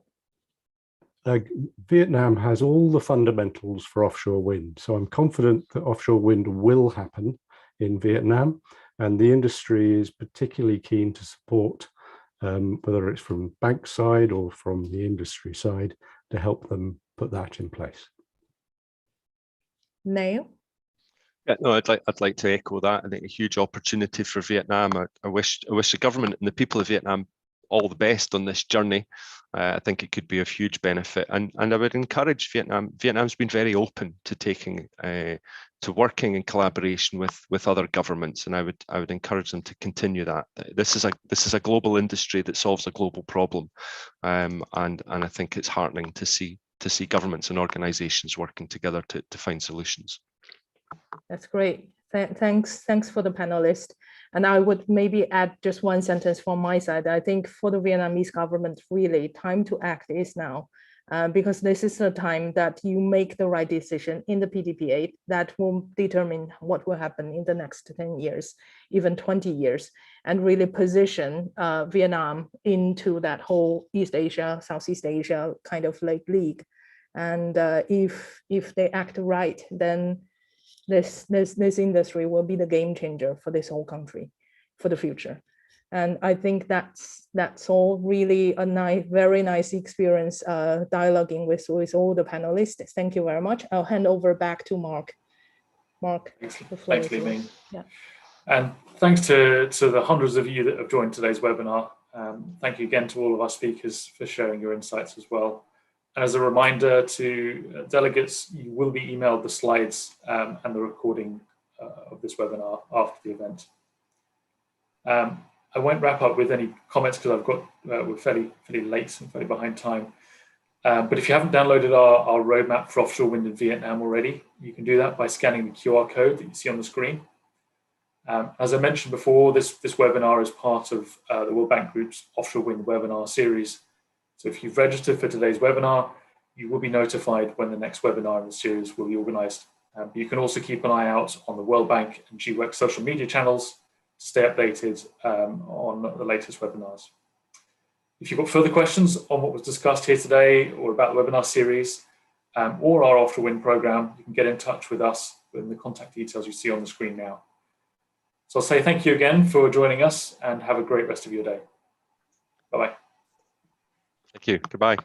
Vietnam has all the fundamentals for offshore wind. So I'm confident that offshore wind will happen in Vietnam, and the industry is particularly keen to support, whether it's from bank side or from the industry side, to help them put that in place. Neil? Yeah, no, I'd like to echo that. I think a huge opportunity for Vietnam. I wish the government and the people of Vietnam all the best on this journey. I think it could be of huge benefit, and I would encourage Vietnam. Vietnam's been very open to taking to working in collaboration with other governments, and I would encourage them to continue that. This is a global industry that solves a global problem, and I think it's heartening to see governments and organisations working together to find solutions. That's great. Thanks for the panelists. And I would maybe add just one sentence from my side. I think for the Vietnamese government, really, time to act is now, because this is a time that you make the right decision in the PDPA that will determine what will happen in the next 10 years, even 20 years, and really position Vietnam into that whole East Asia, Southeast Asia kind of like league. And if they act right, then this industry will be the game changer for this whole country for the future. And I think that's all really a very nice experience dialoguing with all the panelists. Thank you very much. I'll hand over back to Mark. Mark, the floor is yours. Li-Ming. Yeah. And thanks to the hundreds of you that have joined today's webinar. Thank you again to all of our speakers for sharing your insights as well. And as a reminder to delegates, you will be emailed the slides and the recording of this webinar after the event. I won't wrap up with any comments because we're fairly late and fairly behind time. But if you haven't downloaded our roadmap for offshore wind in Vietnam already, you can do that by scanning the QR code that you see on the screen. As I mentioned before, this webinar is part of the World Bank Group's Offshore Wind Webinar Series. So if you've registered for today's webinar, you will be notified when the next webinar in the series will be organised. You can also keep an eye out on the World Bank and GWEC social media channels to stay updated on the latest webinars. If you've got further questions on what was discussed here today or about the webinar series or our offshore wind programme, you can get in touch with us in the contact details you see on the screen now. So I'll say thank you again for joining us and have a great rest of your day. Bye-bye. Thank you. Goodbye.